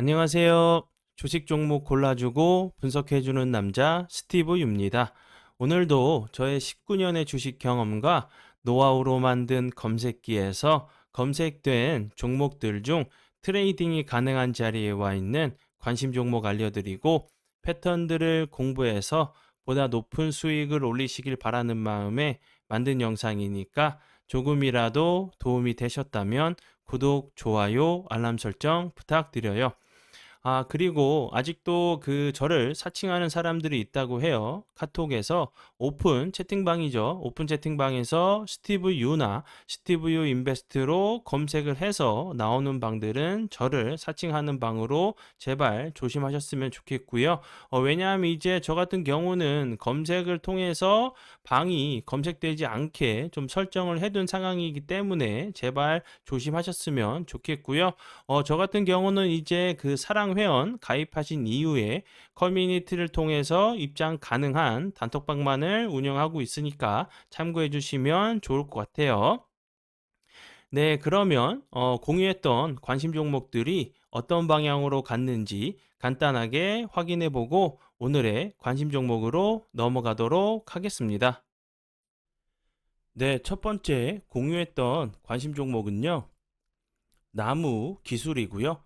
안녕하세요. 주식 종목 골라주고 분석해주는 남자 스티브 유입니다. 오늘도 저의 19년의 주식 경험과 노하우로 만든 검색기에서 검색된 종목들 중 트레이딩이 가능한 자리에 와 있는 관심 종목 알려드리고 패턴들을 공부해서 보다 높은 수익을 올리시길 바라는 마음에 만든 영상이니까 조금이라도 도움이 되셨다면 구독, 좋아요, 알람 설정 부탁드려요. 그리고 아직도 저를 사칭하는 사람들이 있다고 해요. 카톡에서 오픈 채팅방이죠. 오픈 채팅방에서 스티브 유나 스티브 유 인베스트로 검색을 해서 나오는 방들은 저를 사칭하는 방으로 제발 조심하셨으면 좋겠고요. 왜냐하면 이제 저 같은 경우는 검색을 통해서 방이 검색되지 않게 좀 설정을 해둔 상황이기 때문에 제발 조심하셨으면 좋겠고요. 저 같은 경우는 이제 사랑 회원 가입하신 이후에 커뮤니티를 통해서 입장 가능한 단톡방만을 운영하고 있으니까 참고해 주시면 좋을 것 같아요. 네, 그러면 공유했던 관심 종목들이 어떤 방향으로 갔는지 간단하게 확인해 보고 오늘의 관심 종목으로 넘어가도록 하겠습니다. 네, 첫 번째 공유했던 관심 종목은요. 나무 기술이고요.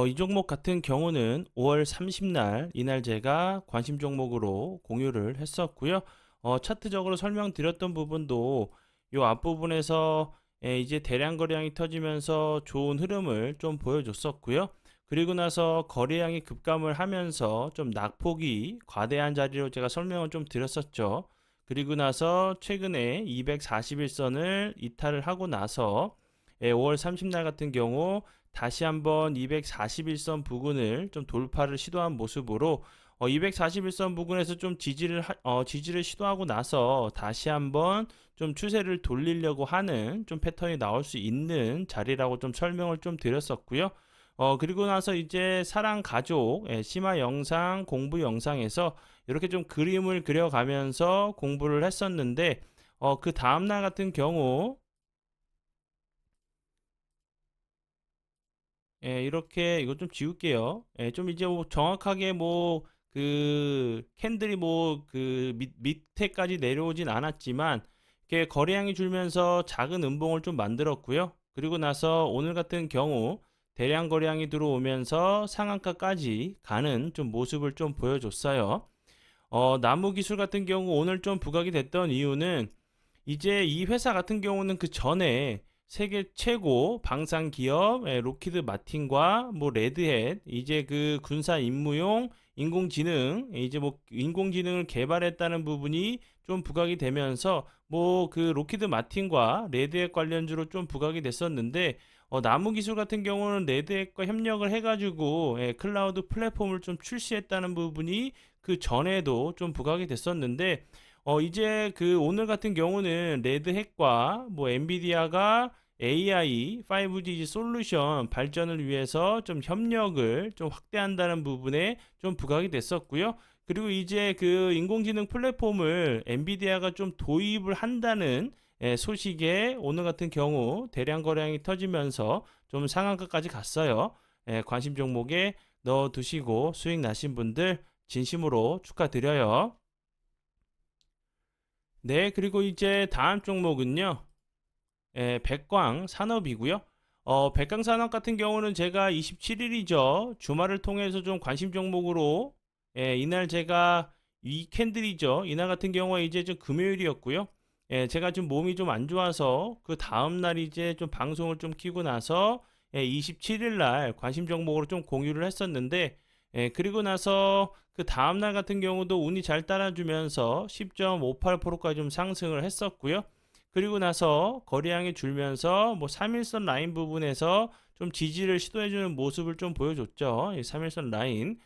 이 종목 같은 경우는 5월 30날 이날 제가 관심 종목으로 공유를 했었고요. 차트적으로 설명드렸던 부분도 이 앞부분에서 이제 대량 거래량이 터지면서 좋은 흐름을 좀 보여줬었고요. 그리고 나서 거래량이 급감을 하면서 좀 낙폭이 과대한 자리로 제가 설명을 좀 드렸었죠. 그리고 나서 최근에 241선을 이탈을 하고 나서 5월 30날 같은 경우 다시 한번 241선 부근을 좀 돌파를 시도한 모습으로 241선 부근에서 좀 지지를 시도하고 나서 다시 한번 좀 추세를 돌리려고 하는 좀 패턴이 나올 수 있는 자리라고 좀 설명을 좀 드렸었고요. 그리고 나서 이제 사랑 가족 심화 영상 공부 영상에서 이렇게 좀 그림을 그려가면서 공부를 했었는데 그 다음날 같은 경우 이렇게 이거 좀 지울게요. 좀 이제 뭐 정확하게 뭐 캔들이 뭐 밑에까지 내려오진 않았지만 이렇게 거래량이 줄면서 작은 음봉을 좀 만들었고요. 그리고 나서 오늘 같은 경우 대량 거래량이 들어오면서 상한가까지 가는 좀 모습을 좀 보여줬어요. 나무 기술 같은 경우 오늘 좀 부각이 됐던 이유는 이제 이 회사 같은 경우는 그 전에 세계 최고 방산 기업 로키드 마틴과 뭐 레드햇 이제 군사 임무용 인공지능 이제 뭐 인공지능을 개발했다는 부분이 좀 부각이 되면서 뭐 로키드 마틴과 레드햇 관련주로 좀 부각이 됐었는데 나무 기술 같은 경우는 레드햇과 협력을 해가지고 클라우드 플랫폼을 좀 출시했다는 부분이 그 전에도 좀 부각이 됐었는데 이제 오늘 같은 경우는 레드햇과 뭐 엔비디아가 AI, 5G 솔루션 발전을 위해서 좀 협력을 좀 확대한다는 부분에 좀 부각이 됐었고요. 그리고 이제 인공지능 플랫폼을 엔비디아가 좀 도입을 한다는 소식에 오늘 같은 경우 대량 거래량이 터지면서 좀 상한가까지 갔어요. 관심 종목에 넣어 두시고 수익 나신 분들 진심으로 축하드려요. 네, 그리고 이제 다음 종목은요. 백광 산업이고요. 백광 산업 같은 경우는 제가 27일이죠. 주말을 통해서 좀 관심 종목으로 이날 제가 이 캔들이죠. 이날 같은 경우에 이제 좀 금요일이었고요. 제가 좀 몸이 좀 안 좋아서 그 다음 날 이제 좀 방송을 좀 키고 나서 27일 날 관심 종목으로 좀 공유를 했었는데 그리고 나서 그 다음 날 같은 경우도 운이 잘 따라주면서 10.58%까지 좀 상승을 했었고요. 그리고 나서 거래량이 줄면서 뭐 3일선 라인 부분에서 좀 지지를 시도해주는 모습을 좀 보여줬죠. 이 3일선 라인.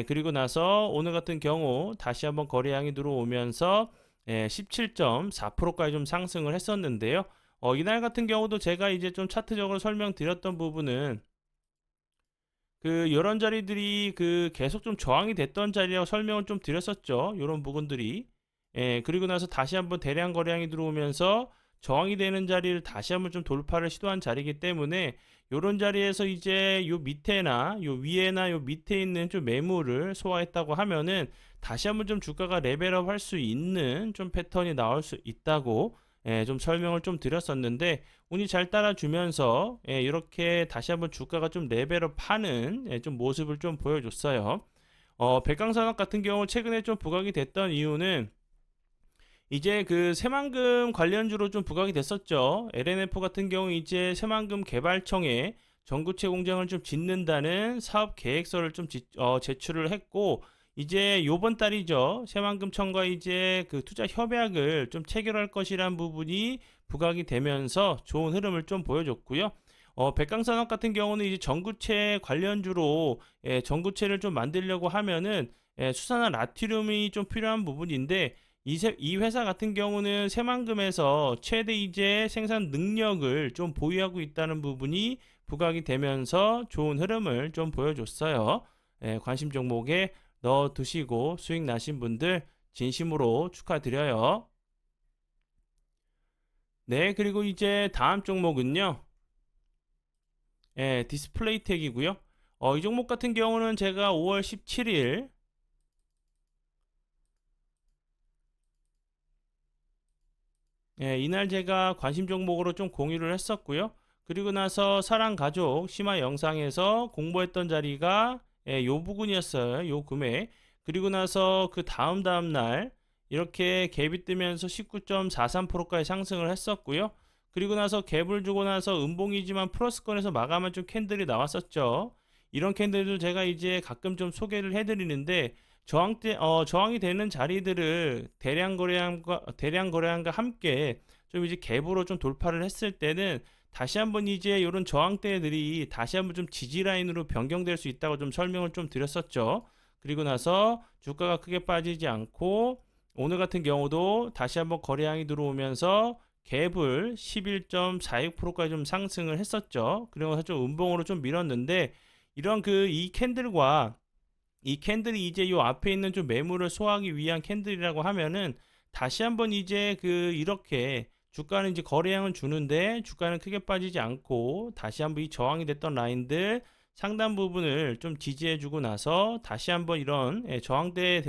그리고 나서 오늘 같은 경우 다시 한번 거래량이 들어오면서 17.4%까지 좀 상승을 했었는데요. 이날 같은 경우도 제가 이제 좀 차트적으로 설명드렸던 부분은 이런 자리들이 계속 좀 저항이 됐던 자리라고 설명을 좀 드렸었죠. 이런 부분들이. 그리고 나서 다시 한번 대량 거래량이 들어오면서 저항이 되는 자리를 다시 한번 좀 돌파를 시도한 자리이기 때문에 요런 자리에서 이제 요 밑에나 요 위에나 요 밑에 있는 좀 매물을 소화했다고 하면은 다시 한번 좀 주가가 레벨업 할 수 있는 좀 패턴이 나올 수 있다고 좀 설명을 좀 드렸었는데 운이 잘 따라주면서 이렇게 다시 한번 주가가 좀 레벨업 하는 좀 모습을 좀 보여줬어요. 백강산업 같은 경우 최근에 좀 부각이 됐던 이유는 이제 그 새만금 관련주로 좀 부각이 됐었죠. LNF 같은 경우 이제 새만금 개발청에 전구체 공장을 좀 짓는다는 사업 계획서를 좀 제출을 했고 이제 요번 달이죠. 새만금청과 이제 그 투자 협약을 좀 체결할 것이란 부분이 부각이 되면서 좋은 흐름을 좀 보여줬고요. 백강산업 같은 경우는 이제 전구체 관련주로 전구체를 좀 만들려고 하면은 수산화 나트륨이 좀 필요한 부분인데 이 회사 같은 경우는 새만금에서 최대 이제 생산 능력을 좀 보유하고 있다는 부분이 부각이 되면서 좋은 흐름을 좀 보여줬어요. 관심 종목에 넣어 두시고 수익 나신 분들 진심으로 축하드려요. 네, 그리고 이제 다음 종목은요. 디스플레이텍이고요. 이 종목 같은 경우는 제가 5월 17일 이날 제가 관심 종목으로 좀 공유를 했었고요. 그리고 나서 사랑 가족 심화 영상에서 공부했던 자리가 요 부분이었어요. 요 금액. 그리고 나서 그 다음 날 이렇게 갭이 뜨면서 19.43%까지 상승을 했었고요. 그리고 나서 갭을 주고 나서 음봉이지만 플러스권에서 마감한 좀 캔들이 나왔었죠. 이런 캔들도 제가 이제 가끔 좀 소개를 해드리는데 저항이 되는 자리들을 대량 거래량과 함께 좀 이제 갭으로 좀 돌파를 했을 때는 다시 한번 이제 이런 저항대들이 다시 한번 좀 지지 라인으로 변경될 수 있다고 좀 설명을 좀 드렸었죠. 그리고 나서 주가가 크게 빠지지 않고 오늘 같은 경우도 다시 한번 거래량이 들어오면서 갭을 11.46%까지 좀 상승을 했었죠. 그리고 나서 좀 음봉으로 좀 밀었는데 이런 그 이 캔들과 이 캔들이 이제 요 앞에 있는 좀 매물을 소화하기 위한 캔들이라고 하면은 다시 한번 이제 그 이렇게 주가는 이제 거래량은 주는데 주가는 크게 빠지지 않고 다시 한번 이 저항이 됐던 라인들 상단 부분을 좀 지지해주고 나서 다시 한번 이런 저항대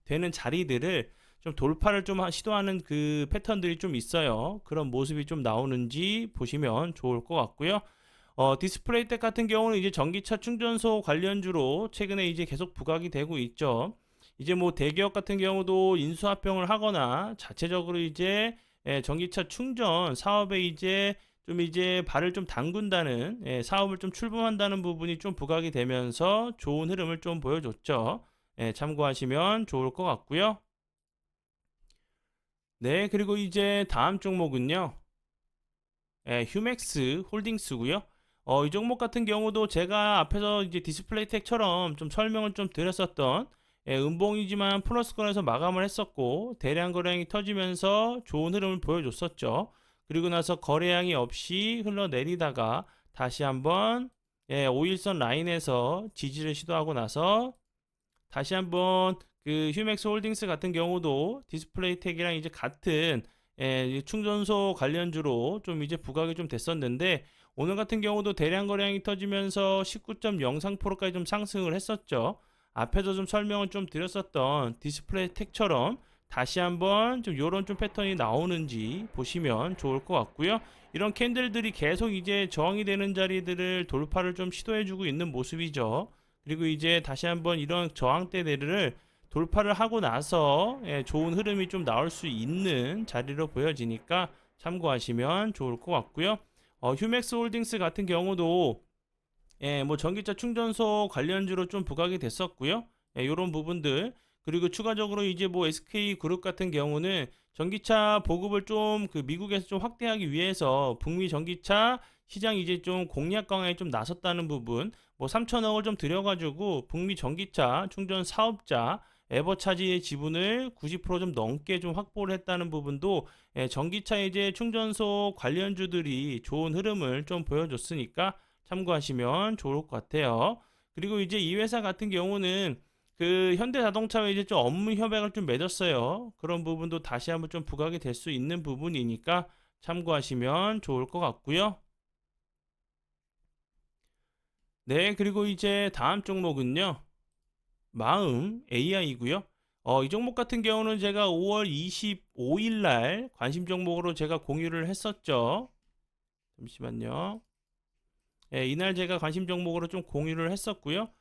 되는 자리들을 좀 돌파를 좀 시도하는 그 패턴들이 좀 있어요. 그런 모습이 좀 나오는지 보시면 좋을 것 같고요. 디스플레이텍 같은 경우는 이제 전기차 충전소 관련주로 최근에 이제 계속 부각이 되고 있죠. 이제 뭐 대기업 같은 경우도 인수합병을 하거나 자체적으로 이제 전기차 충전 사업에 이제 좀 이제 발을 좀 담근다는 사업을 좀 출범한다는 부분이 좀 부각이 되면서 좋은 흐름을 좀 보여줬죠. 참고하시면 좋을 것 같고요. 네, 그리고 이제 다음 종목은요. 휴맥스 홀딩스고요. 이 종목 같은 경우도 제가 앞에서 이제 디스플레이텍처럼 좀 설명을 좀 드렸었던 음봉이지만 플러스권에서 마감을 했었고 대량 거래량이 터지면서 좋은 흐름을 보여줬었죠. 그리고 나서 거래량이 없이 흘러내리다가 다시 한번 5일선 라인에서 지지를 시도하고 나서 다시 한번 그 휴맥스 홀딩스 같은 경우도 디스플레이텍이랑 이제 같은 충전소 관련주로 좀 이제 부각이 좀 됐었는데 오늘 같은 경우도 대량 거래량이 터지면서 19.03%까지 좀 상승을 했었죠. 앞에서 좀 설명을 좀 드렸었던 디스플레이텍처럼 다시 한번 좀 요런 좀 패턴이 나오는지 보시면 좋을 것 같고요. 이런 캔들들이 계속 이제 저항이 되는 자리들을 돌파를 좀 시도해주고 있는 모습이죠. 그리고 이제 다시 한번 이런 저항대들을 돌파를 하고 나서 좋은 흐름이 좀 나올 수 있는 자리로 보여지니까 참고하시면 좋을 것 같고요. 휴맥스 홀딩스 같은 경우도 뭐 전기차 충전소 관련주로 좀 부각이 됐었고요. 이런 부분들 그리고 추가적으로 이제 뭐 SK 그룹 같은 경우는 전기차 보급을 좀 그 미국에서 좀 확대하기 위해서 북미 전기차 시장 이제 좀 공략 강화에 좀 나섰다는 부분 뭐 3천억을 좀 들여가지고 북미 전기차 충전 사업자 에버차지의 지분을 90%좀 넘게 좀 확보를 했다는 부분도 전기차 이제 충전소 관련주들이 좋은 흐름을 좀 보여줬으니까 참고하시면 좋을 것 같아요. 그리고 이제 이 회사 같은 경우는 그 현대자동차와 이제 좀 업무 협약을 좀 맺었어요. 그런 부분도 다시 한번 좀 부각이 될 수 있는 부분이니까 참고하시면 좋을 것 같고요. 네, 그리고 이제 다음 종목은요. 마음 AI고요. 이 종목 같은 경우는 제가 5월 25일 날 관심 종목으로 제가 공유를 했었죠. 잠시만요. 이날 제가 관심 종목으로 좀 공유를 했었고요.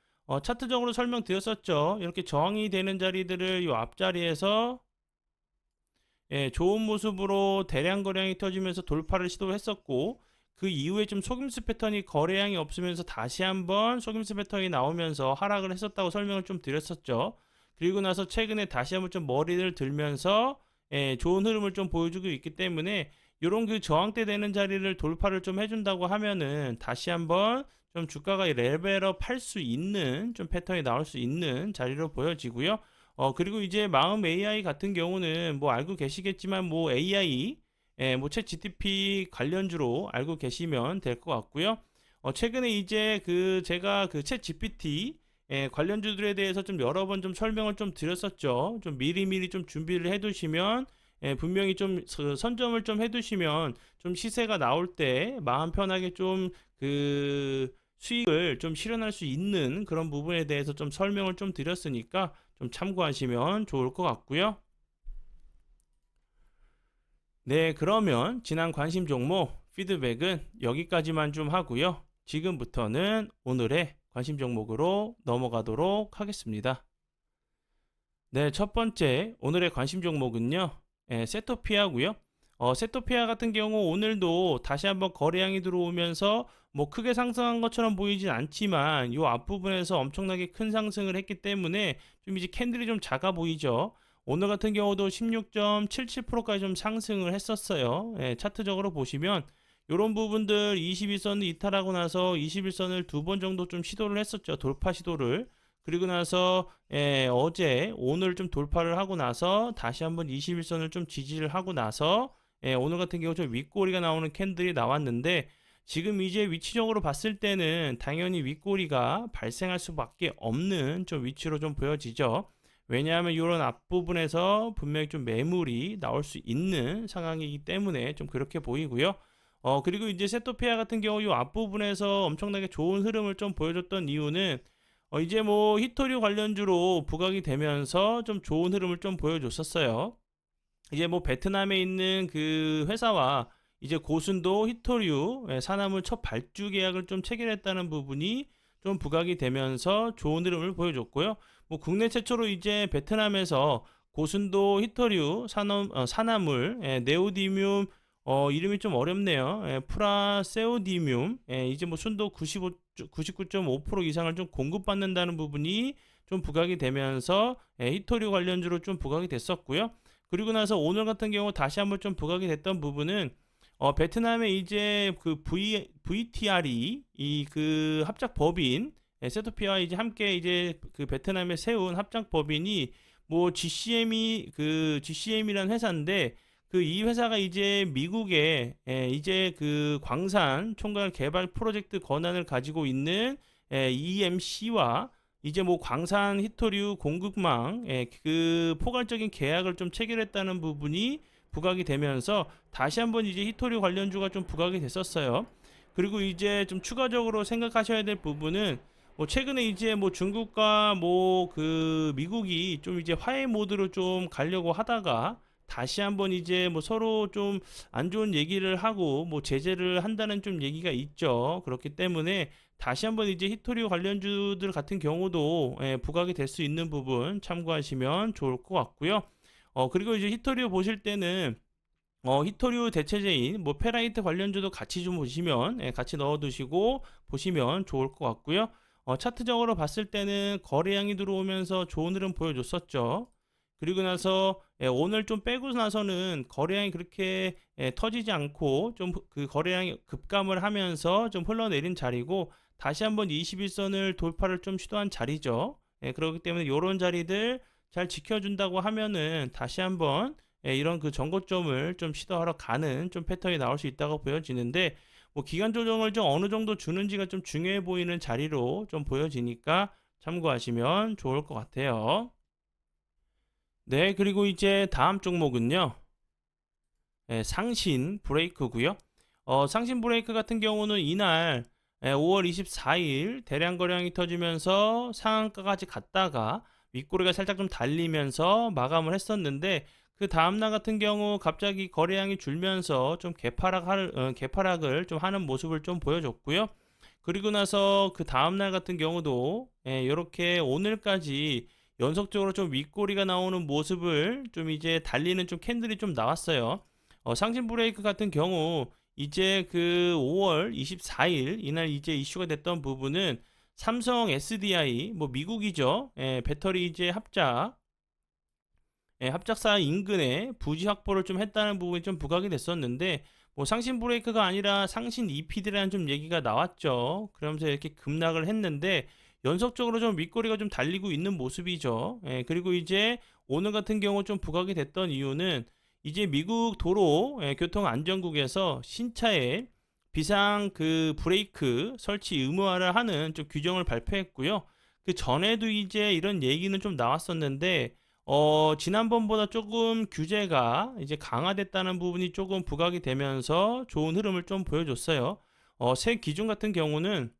차트적으로 설명드렸었죠. 이렇게 저항이 되는 자리들을 이 앞자리에서 좋은 모습으로 대량 거래량이 터지면서 돌파를 시도했었고, 그 이후에 좀 속임수 패턴이 거래량이 없으면서 다시 한번 속임수 패턴이 나오면서 하락을 했었다고 설명을 좀 드렸었죠. 그리고 나서 최근에 다시 한번 좀 머리를 들면서 좋은 흐름을 좀 보여주고 있기 때문에 이런 그 저항대 되는 자리를 돌파를 좀 해준다고 하면은 다시 한번 좀 주가가 레벨업 할 수 있는 좀 패턴이 나올 수 있는 자리로 보여지고요. 그리고 이제 마음 AI 같은 경우는 뭐 알고 계시겠지만 뭐 AI, 뭐챗 GTP 관련주로 알고 계시면 될 것 같고요. 최근에 이제 그 제가 그챗 GPT 관련주들에 대해서 좀 여러 번 좀 설명을 좀 드렸었죠. 좀 미리미리 좀 준비를 해두시면 분명히 좀 선점을 좀 해두시면 좀 시세가 나올 때 마음 편하게 좀 그 수익을 좀 실현할 수 있는 그런 부분에 대해서 좀 설명을 좀 드렸으니까 좀 참고하시면 좋을 것 같고요. 네, 그러면 지난 관심 종목 피드백은 여기까지만 좀 하고요. 지금부터는 오늘의 관심 종목으로 넘어가도록 하겠습니다. 네, 첫 번째 오늘의 관심 종목은요. 세토피아고요. 세토피아 같은 경우 오늘도 다시 한번 거래량이 들어오면서 뭐 크게 상승한 것처럼 보이진 않지만 요 앞부분에서 엄청나게 큰 상승을 했기 때문에 좀 이제 캔들이 좀 작아 보이죠. 오늘 같은 경우도 16.77%까지 좀 상승을 했었어요. 차트적으로 보시면 이런 부분들 21선을 이탈하고 나서 21선을 두 번 정도 좀 시도를 했었죠. 돌파 시도를. 그리고 나서 어제 오늘 좀 돌파를 하고 나서 다시 한번 21선을 좀 지지를 하고 나서 오늘 같은 경우 좀 윗꼬리가 나오는 캔들이 나왔는데 지금 이제 위치적으로 봤을 때는 당연히 윗꼬리가 발생할 수밖에 없는 좀 위치로 좀 보여지죠. 왜냐하면 이런 앞부분에서 분명히 좀 매물이 나올 수 있는 상황이기 때문에 좀 그렇게 보이고요. 그리고 이제 세토피아 같은 경우 이 앞부분에서 엄청나게 좋은 흐름을 좀 보여줬던 이유는 이제 뭐 히토류 관련주로 부각이 되면서 좀 좋은 흐름을 좀 보여줬었어요. 이제 뭐 베트남에 있는 그 회사와 이제 고순도 히토류 산화물 첫 발주 계약을 좀 체결했다는 부분이 좀 부각이 되면서 좋은 흐름을 보여줬고요. 뭐 국내 최초로 이제 베트남에서 고순도 히토류 산화물 네오디뮴 이름이 좀 어렵네요. 프라세오디뮴 이제 뭐 순도 99.5% 이상을 좀 공급받는다는 부분이 좀 부각이 되면서 히토류 관련주로 좀 부각이 됐었고요. 그리고 나서 오늘 같은 경우 다시 한번 좀 부각이 됐던 부분은 베트남의 이제 그 VTR이 이 그 합작 법인 세토피아와 이제 함께 이제 그 베트남에 세운 합작 법인이 뭐 GCM이란 회사인데 그 이 회사가 이제 미국에 이제 그 광산 총괄 개발 프로젝트 권한을 가지고 있는 EMC와 이제 뭐 광산 히토류 공급망 그 포괄적인 계약을 좀 체결했다는 부분이 부각이 되면서 다시 한번 이제 히토류 관련주가 좀 부각이 됐었어요. 그리고 이제 좀 추가적으로 생각하셔야 될 부분은 뭐 최근에 이제 뭐 중국과 뭐 그 미국이 좀 이제 화해 모드로 좀 가려고 하다가 다시 한번 이제 뭐 서로 좀 안 좋은 얘기를 하고 뭐 제재를 한다는 좀 얘기가 있죠. 그렇기 때문에 다시 한번 이제 히토류 관련주들 같은 경우도 부각이 될 수 있는 부분 참고하시면 좋을 것 같고요. 그리고 이제 히토류 보실 때는 히토류 대체제인 뭐 페라이트 관련주도 같이 좀 보시면 같이 넣어두시고 보시면 좋을 것 같고요. 차트적으로 봤을 때는 거래량이 들어오면서 좋은 흐름 보여줬었죠. 그리고 나서 오늘 좀 빼고 나서는 거래량이 그렇게 터지지 않고 좀 그 거래량이 급감을 하면서 좀 흘러내린 자리고 다시 한번 21선을 돌파를 좀 시도한 자리죠. 그렇기 때문에 이런 자리들 잘 지켜준다고 하면은 다시 한번 이런 그 정고점을 좀 시도하러 가는 좀 패턴이 나올 수 있다고 보여지는데 뭐 기간 조정을 좀 어느 정도 주는지가 좀 중요해 보이는 자리로 좀 보여지니까 참고하시면 좋을 것 같아요. 네, 그리고 이제 다음 종목은요. 상신 브레이크고요. 상신 브레이크 같은 경우는 이날 5월 24일 대량 거래량이 터지면서 상한가까지 갔다가 윗꼬리가 살짝 좀 달리면서 마감을 했었는데 그 다음날 같은 경우 갑자기 거래량이 줄면서 좀 개파락을 좀 하는 모습을 좀 보여줬고요. 그리고 나서 그 다음날 같은 경우도 이렇게 오늘까지 연속적으로 좀 윗꼬리가 나오는 모습을 좀 이제 달리는 좀 캔들이 좀 나왔어요. 상신 브레이크 같은 경우 이제 그 5월 24일 이날 이제 이슈가 됐던 부분은 삼성 SDI 뭐 미국이죠. 배터리 이제 합작사 인근에 부지 확보를 좀 했다는 부분이 좀 부각이 됐었는데 뭐 상신 브레이크가 아니라 상신 EPD라는 좀 얘기가 나왔죠. 그러면서 이렇게 급락을 했는데 연속적으로 좀 윗꼬리가 좀 달리고 있는 모습이죠. 그리고 이제 오늘 같은 경우 좀 부각이 됐던 이유는 이제 미국 도로 교통안전국에서 신차에 비상 그 브레이크 설치 의무화를 하는 좀 규정을 발표했고요. 그 전에도 이제 이런 얘기는 좀 나왔었는데 지난번보다 조금 규제가 이제 강화됐다는 부분이 조금 부각이 되면서 좋은 흐름을 좀 보여줬어요. 새 기준 같은 경우는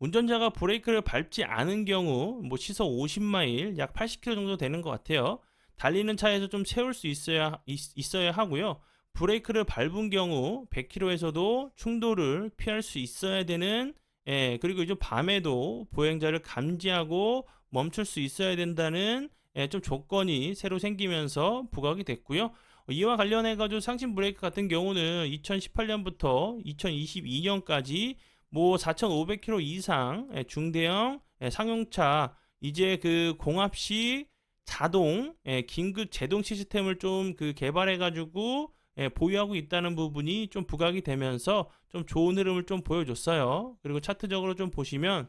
운전자가 브레이크를 밟지 않은 경우 뭐 시속 50마일 약 80km 정도 되는 것 같아요. 달리는 차에서 좀 세울 수 있어야 하고요. 브레이크를 밟은 경우 100km에서도 충돌을 피할 수 있어야 되는 그리고 이제 밤에도 보행자를 감지하고 멈출 수 있어야 된다는 좀 조건이 새로 생기면서 부각이 됐고요. 이와 관련해 가지고 상신 브레이크 같은 경우는 2018년부터 2022년까지 뭐 4,500km 이상 중대형 상용차 이제 그 공합식 자동 긴급 제동 시스템을 좀 그 개발해 가지고 보유하고 있다는 부분이 좀 부각이 되면서 좀 좋은 흐름을 좀 보여줬어요. 그리고 차트적으로 좀 보시면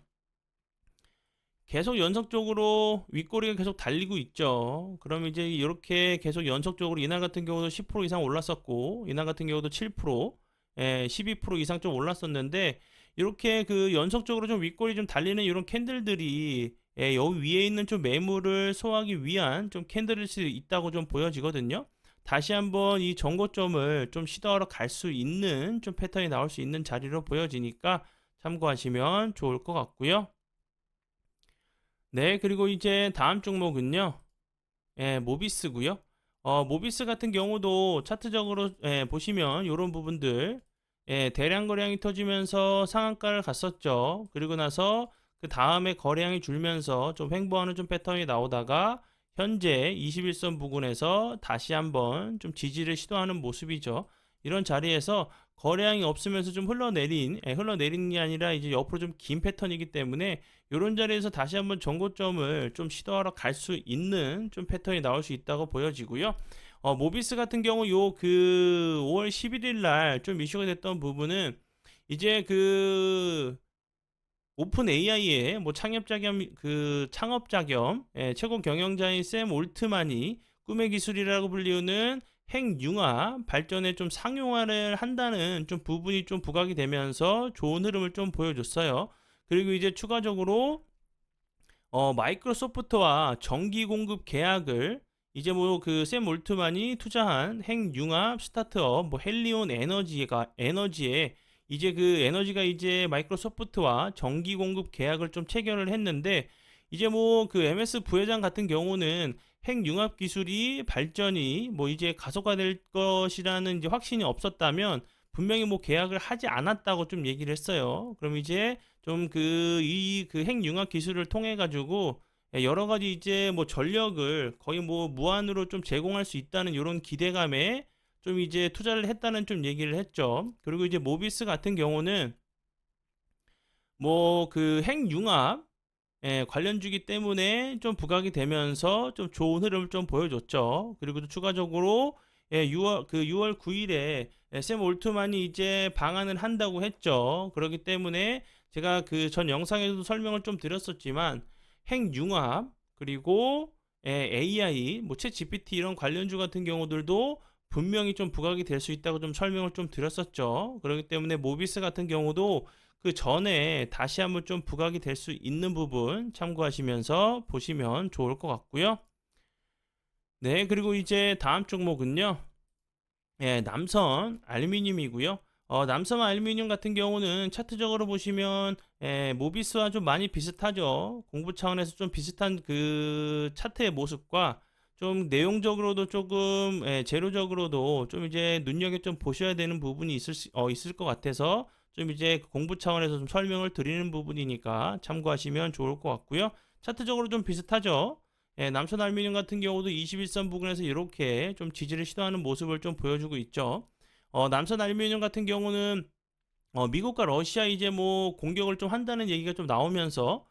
계속 연속적으로 윗꼬리가 계속 달리고 있죠. 그럼 이제 이렇게 계속 연속적으로 이날 같은 경우도 10% 이상 올랐었고 이날 같은 경우도 7%, 12% 이상 좀 올랐었는데 이렇게 그 연속적으로 좀 윗꼬리 좀 달리는 이런 캔들들이 여기 위에 있는 좀 매물을 소화하기 위한 좀 캔들일 수 있다고 좀 보여지거든요. 다시 한번 이 정고점을 좀 시도하러 갈 수 있는 좀 패턴이 나올 수 있는 자리로 보여지니까 참고하시면 좋을 것 같고요. 네, 그리고 이제 다음 종목은요. 모비스고요. 모비스 같은 경우도 차트적으로 보시면 이런 부분들 대량 거래량이 터지면서 상한가를 갔었죠. 그리고 나서 그 다음에 거래량이 줄면서 좀 횡보하는 좀 패턴이 나오다가 현재 21선 부근에서 다시 한번 좀 지지를 시도하는 모습이죠. 이런 자리에서 거래량이 없으면서 좀 흘러내린 게 아니라 이제 옆으로 좀 긴 패턴이기 때문에 이런 자리에서 다시 한번 정고점을 좀 시도하러 갈 수 있는 좀 패턴이 나올 수 있다고 보여지고요. 모비스 같은 경우 요 그 5월 11일 날 좀 이슈가 됐던 부분은 이제 그 오픈 AI의 뭐 창업자 겸 최고 경영자인 샘 올트만이 꿈의 기술이라고 불리우는 핵융합 발전에 좀 상용화를 한다는 좀 부분이 좀 부각이 되면서 좋은 흐름을 좀 보여줬어요. 그리고 이제 추가적으로 마이크로소프트와 전기 공급 계약을 이제 뭐 그 샘 올트만이 투자한 핵융합 스타트업 뭐 헬리온 에너지에 이제 그 에너지가 이제 마이크로소프트와 전기 공급 계약을 좀 체결을 했는데 이제 뭐 그 MS 부회장 같은 경우는 핵융합 기술이 발전이 뭐 이제 가속화될 것이라는 이제 확신이 없었다면 분명히 뭐 계약을 하지 않았다고 좀 얘기를 했어요. 그럼 이제 좀 그 핵융합 기술을 통해 가지고 여러 가지 이제 뭐 전력을 거의 뭐 무한으로 좀 제공할 수 있다는 이런 기대감에 좀 이제 투자를 했다는 좀 얘기를 했죠. 그리고 이제 모비스 같은 경우는 뭐 그 핵융합 관련주기 때문에 좀 부각이 되면서 좀 좋은 흐름을 좀 보여줬죠. 그리고 또 추가적으로 6월 9일에 샘 올트만이 이제 방한을 한다고 했죠. 그렇기 때문에 제가 그 전 영상에서도 설명을 좀 드렸었지만 핵융합 그리고 AI, 뭐 챗 GPT 이런 관련주 같은 경우들도 분명히 좀 부각이 될 수 있다고 좀 설명을 좀 드렸었죠. 그렇기 때문에 모비스 같은 경우도 그 전에 다시 한번 좀 부각이 될 수 있는 부분 참고하시면서 보시면 좋을 것 같고요. 네, 그리고 이제 다음 종목은요. 예, 남선 알루미늄이고요. 남선 알루미늄 같은 경우는 차트적으로 보시면 모비스와 좀 많이 비슷하죠. 공부 차원에서 좀 비슷한 그 차트의 모습과 좀 내용적으로도 조금 재료적으로도 좀 이제 눈여겨 좀 보셔야 되는 부분이 있을 것 같아서 좀 이제 공부 차원에서 좀 설명을 드리는 부분이니까 참고하시면 좋을 것 같고요. 차트적으로 좀 비슷하죠. 남선 알루미늄 같은 경우도 21선 부근에서 이렇게 좀 지지를 시도하는 모습을 좀 보여주고 있죠. 남선 알루미늄 같은 경우는 미국과 러시아 이제 뭐 공격을 좀 한다는 얘기가 좀 나오면서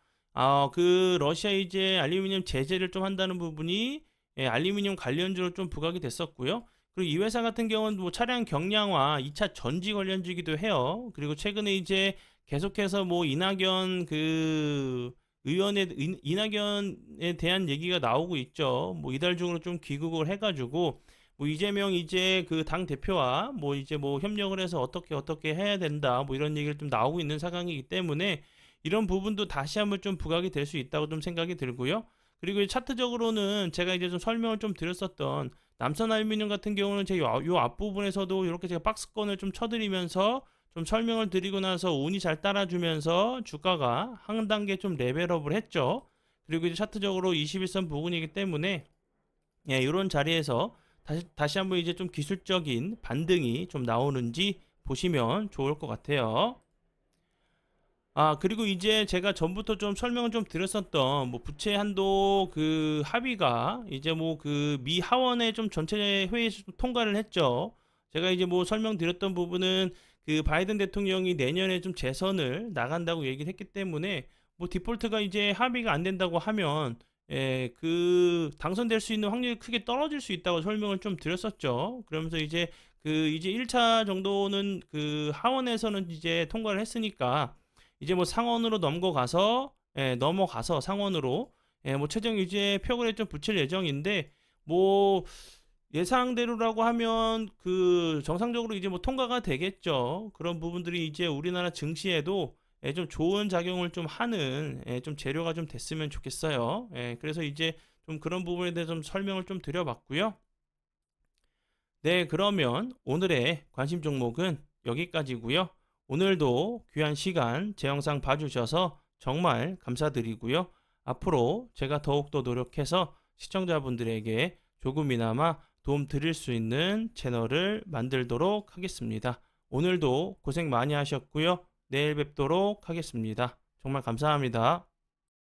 그 러시아 이제 알루미늄 제재를 좀 한다는 부분이 알루미늄 관련주로 좀 부각이 됐었고요. 그리고 이 회사 같은 경우는 뭐 차량 경량화, 2차 전지 관련주기도 해요. 그리고 최근에 이제 계속해서 뭐 이낙연 그 이낙연에 대한 얘기가 나오고 있죠. 뭐 이달 중으로 좀 귀국을 해가지고 뭐 이재명 이제 그 당 대표와 뭐 이제 뭐 협력을 해서 어떻게 해야 된다 뭐 이런 얘기를 좀 나오고 있는 상황이기 때문에 이런 부분도 다시 한번 좀 부각이 될 수 있다고 좀 생각이 들고요. 그리고 차트적으로는 제가 이제 좀 설명을 좀 드렸었던 남선 알루미늄 같은 경우는 제 요 앞부분에서도 이렇게 제가 박스권을 좀 쳐드리면서 좀 설명을 드리고 나서 운이 잘 따라주면서 주가가 한 단계 좀 레벨업을 했죠. 그리고 이제 차트적으로 21선 부근이기 때문에 이런 자리에서 다시 한번 이제 좀 기술적인 반등이 좀 나오는지 보시면 좋을 것 같아요. 그리고 이제 제가 전부터 좀 설명을 좀 드렸었던 뭐 부채 한도 그 합의가 이제 뭐 그 미 하원의 좀 전체 회의에서 좀 통과를 했죠. 제가 이제 뭐 설명드렸던 부분은 그 바이든 대통령이 내년에 좀 재선을 나간다고 얘기를 했기 때문에 뭐 디폴트가 이제 합의가 안 된다고 하면 그 당선될 수 있는 확률이 크게 떨어질 수 있다고 설명을 좀 드렸었죠. 그러면서 이제 1차 정도는 그 하원에서는 이제 통과를 했으니까 이제 뭐 상원으로 넘어가서 상원으로 뭐 최종 유지에 표결에 좀 붙일 예정인데 뭐 예상대로라고 하면 그 정상적으로 이제 뭐 통과가 되겠죠. 그런 부분들이 이제 우리나라 증시에도 좀 좋은 작용을 좀 하는 좀 재료가 좀 됐으면 좋겠어요. 그래서 이제 좀 그런 부분에 대해서 좀 설명을 좀 드려봤고요. 네, 그러면 오늘의 관심 종목은 여기까지고요. 오늘도 귀한 시간 제 영상 봐주셔서 정말 감사드리고요. 앞으로 제가 더욱더 노력해서 시청자분들에게 조금이나마 도움 드릴 수 있는 채널을 만들도록 하겠습니다. 오늘도 고생 많이 하셨고요. 내일 뵙도록 하겠습니다. 정말 감사합니다.